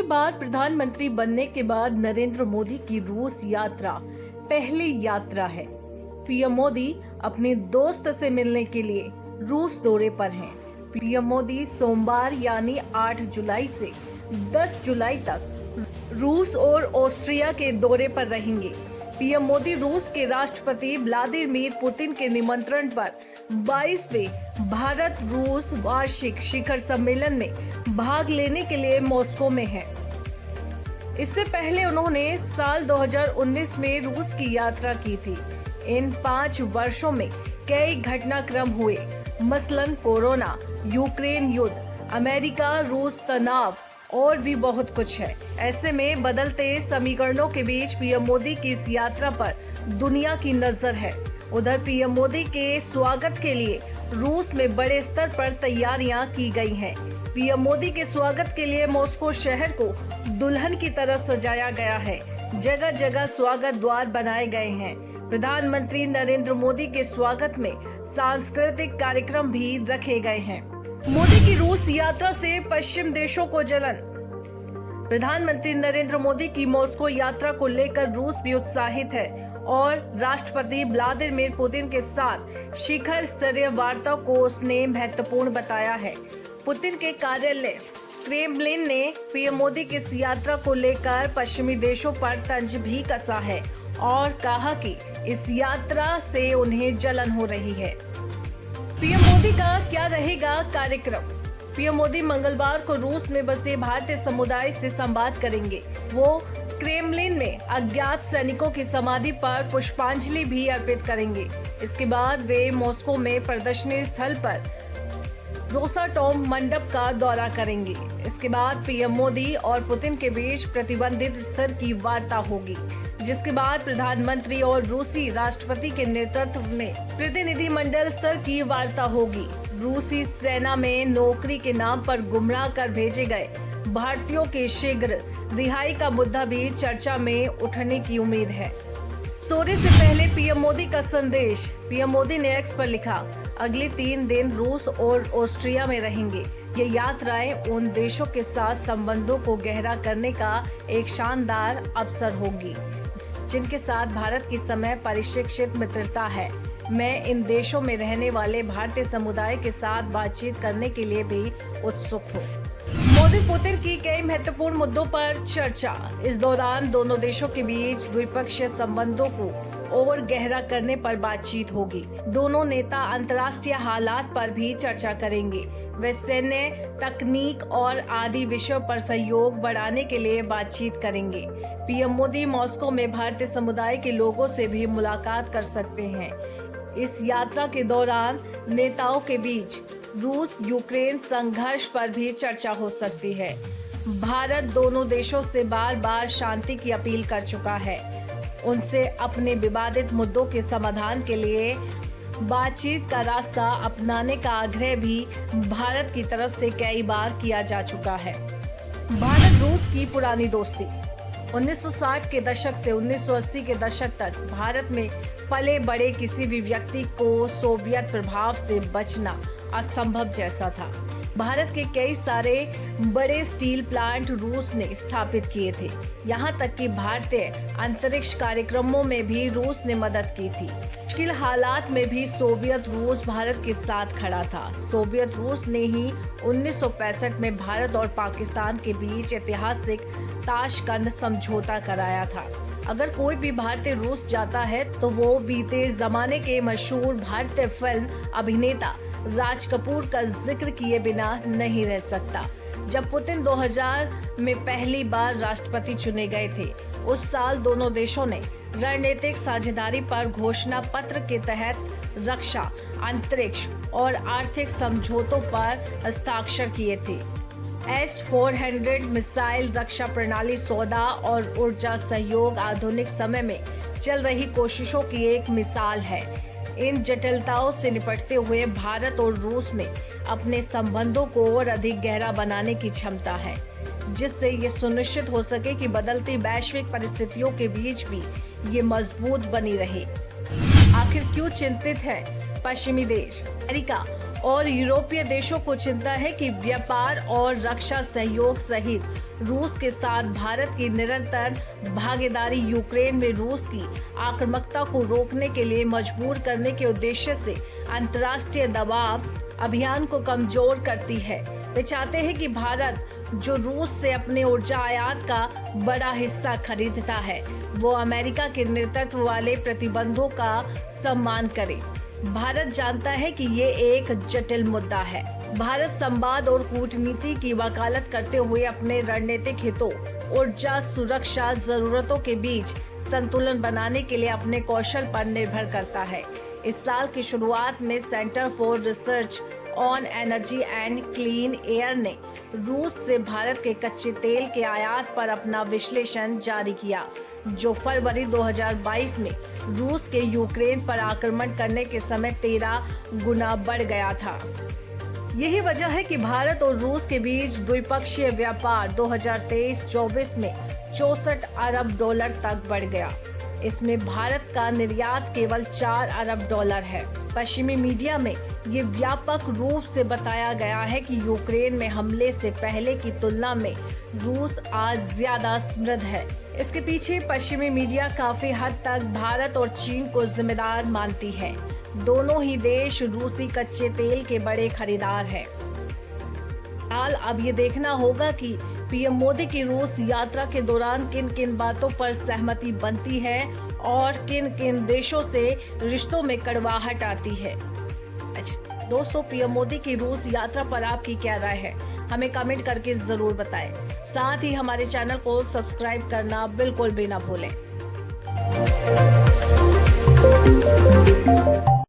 बार प्रधानमंत्री बनने के बाद नरेंद्र मोदी की रूस यात्रा पहली यात्रा है। पीएम मोदी अपने दोस्त से मिलने के लिए रूस दौरे पर हैं। पीएम मोदी सोमवार यानी 8 जुलाई से 10 जुलाई तक रूस और ऑस्ट्रिया के दौरे पर रहेंगे। पीएम मोदी रूस के राष्ट्रपति व्लादिमीर पुतिन के निमंत्रण पर 22वें भारत रूस वार्षिक शिखर सम्मेलन में भाग लेने के लिए मॉस्को में हैं। इससे पहले उन्होंने साल 2019 में रूस की यात्रा की थी। इन 5 वर्षों में कई घटनाक्रम हुए, मसलन कोरोना, यूक्रेन युद्ध, अमेरिका रूस तनाव और भी बहुत कुछ है। ऐसे में बदलते समीकरणों के बीच पीएम मोदी की इस यात्रा पर दुनिया की नजर है। उधर पीएम मोदी के स्वागत के लिए रूस में बड़े स्तर पर तैयारियां की गई हैं। पीएम मोदी के स्वागत के लिए मॉस्को शहर को दुल्हन की तरह सजाया गया है। जगह जगह स्वागत द्वार बनाए गए हैं। प्रधानमंत्री नरेंद्र मोदी के स्वागत में सांस्कृतिक कार्यक्रम भी रखे गए हैं। मोदी की रूस यात्रा से पश्चिम देशों को जलन। प्रधानमंत्री नरेंद्र मोदी की मॉस्को यात्रा को लेकर रूस भी उत्साहित है और राष्ट्रपति व्लादिमीर पुतिन के साथ शिखर स्तरीय वार्ता को उसने महत्वपूर्ण बताया है। पुतिन के कार्यालय क्रेमलिन ने पीएम मोदी की इस यात्रा को लेकर पश्चिमी देशों पर तंज भी कसा है और कहा कि इस यात्रा से उन्हें जलन हो रही है। पीएम मोदी का क्या रहेगा कार्यक्रम? पीएम मोदी मंगलवार को रूस में बसे भारतीय समुदाय से संवाद करेंगे। वो क्रेमलिन में अज्ञात सैनिकों की समाधि पर पुष्पांजलि भी अर्पित करेंगे। इसके बाद वे मॉस्को में प्रदर्शनी स्थल पर रोसाटोम मंडप का दौरा करेंगे। इसके बाद पीएम मोदी और पुतिन के बीच प्रतिबंधित स्तर की वार्ता होगी, जिसके बाद प्रधानमंत्री और रूसी राष्ट्रपति के नेतृत्व में प्रतिनिधि मंडल स्तर की वार्ता होगी। रूसी सेना में नौकरी के नाम पर गुमराह कर भेजे गए भारतीयों की शीघ्र रिहाई का मुद्दा भी चर्चा में उठने की उम्मीद है। दौरे से पहले पीएम मोदी का संदेश। पीएम मोदी ने एक्स पर लिखा, अगले 3 दिन रूस और ऑस्ट्रिया में रहेंगे। ये यात्राएं उन देशों के साथ संबंधों को गहरा करने का एक शानदार अवसर होगी, जिनके साथ भारत की समय परिशिक्षित मित्रता है। मैं इन देशों में रहने वाले भारतीय समुदाय के साथ बातचीत करने के लिए भी उत्सुक हूँ। मोदी पुतिन की कई महत्वपूर्ण मुद्दों पर चर्चा। इस दौरान दोनों देशों के बीच द्विपक्षीय संबंधों को और गहरा करने पर बातचीत होगी। दोनों नेता अंतर्राष्ट्रीय हालात पर भी चर्चा करेंगे। वे सैन्य, तकनीक और आदि विषयों पर सहयोग बढ़ाने के लिए बातचीत करेंगे। पीएम मोदी मॉस्को में भारतीय समुदाय के लोगों से भी मुलाकात कर सकते हैं। इस यात्रा के दौरान नेताओं के बीच रूस यूक्रेन संघर्ष पर भी चर्चा हो सकती है। भारत दोनों देशों से बार बार शांति की अपील कर चुका है। उनसे अपने विवादित मुद्दों के समाधान के लिए बातचीत का रास्ता अपनाने का आग्रह भी भारत की तरफ से कई बार किया जा चुका है। भारत रूस की पुरानी दोस्ती। 1960 के दशक से 1980 के दशक तक भारत में पले बड़े किसी भी व्यक्ति को सोवियत प्रभाव से बचना असंभव जैसा था। भारत के कई सारे बड़े स्टील प्लांट रूस ने स्थापित किए थे। यहाँ तक कि भारतीय अंतरिक्ष कार्यक्रमों में भी रूस ने मदद की थी। मुश्किल हालात में भी सोवियत रूस भारत के साथ खड़ा था। सोवियत रूस ने ही 1965 में भारत और पाकिस्तान के बीच ऐतिहासिक ताशकंद समझौता कराया था। अगर कोई भी भारतीय रूस जाता है तो वो बीते जमाने के मशहूर भारतीय फिल्म अभिनेता राज कपूर का जिक्र किए बिना नहीं रह सकता। जब पुतिन 2000 में पहली बार राष्ट्रपति चुने गए थे, उस साल दोनों देशों ने रणनीतिक साझेदारी पर घोषणा पत्र के तहत रक्षा, अंतरिक्ष और आर्थिक समझौतों पर हस्ताक्षर किए थे। S-400 मिसाइल रक्षा प्रणाली सौदा और ऊर्जा सहयोग आधुनिक समय में चल रही कोशिशों की एक मिसाल है। इन जटिलताओं से निपटते हुए भारत और रूस में अपने संबंधों को और अधिक गहरा बनाने की क्षमता है, जिससे ये सुनिश्चित हो सके कि बदलती वैश्विक परिस्थितियों के बीच भी ये मजबूत बनी रहे। आखिर क्यों चिंतित है पश्चिमी देश? अमेरिका और यूरोपीय देशों को चिंता है कि व्यापार और रक्षा सहयोग सहित रूस के साथ भारत की निरंतर भागीदारी यूक्रेन में रूस की आक्रामकता को रोकने के लिए मजबूर करने के उद्देश्य से अंतर्राष्ट्रीय दबाव अभियान को कमजोर करती है। वे चाहते हैं कि भारत, जो रूस से अपने ऊर्जा आयात का बड़ा हिस्सा खरीदता है, वो अमेरिका के नेतृत्व वाले प्रतिबंधों का सम्मान करे। भारत जानता है कि ये एक जटिल मुद्दा है। भारत संवाद और कूटनीति की वकालत करते हुए अपने रणनीतिक हितों, ऊर्जा सुरक्षा जरूरतों के बीच संतुलन बनाने के लिए अपने कौशल पर निर्भर करता है। इस साल की शुरुआत में centre for research on energy and clean air ने रूस से भारत के कच्चे तेल के आयात पर अपना विश्लेषण जारी किया, जो फरवरी 2022 में रूस के यूक्रेन पर आक्रमण करने के समय 13 गुना बढ़ गया था। यही वजह है कि भारत और रूस के बीच द्विपक्षीय व्यापार 2023-24 में 64 अरब डॉलर तक बढ़ गया। इसमें भारत का निर्यात केवल 4 अरब डॉलर है। पश्चिमी मीडिया में ये व्यापक रूप से बताया गया है कि यूक्रेन में हमले से पहले की तुलना में रूस आज ज्यादा समृद्ध है। इसके पीछे पश्चिमी मीडिया काफी हद तक भारत और चीन को जिम्मेदार मानती है। दोनों ही देश रूसी कच्चे तेल के बड़े खरीदार हैं। हाल अब ये देखना होगा कि पीएम मोदी की रूस यात्रा के दौरान किन किन बातों पर सहमति बनती है और किन किन देशों से रिश्तों में कड़वाहट आती है। अच्छा दोस्तों, पीएम मोदी की रूस यात्रा पर आपकी क्या राय है, हमें कमेंट करके जरूर बताएं। साथ ही हमारे चैनल को सब्सक्राइब करना बिल्कुल भी ना भूलें।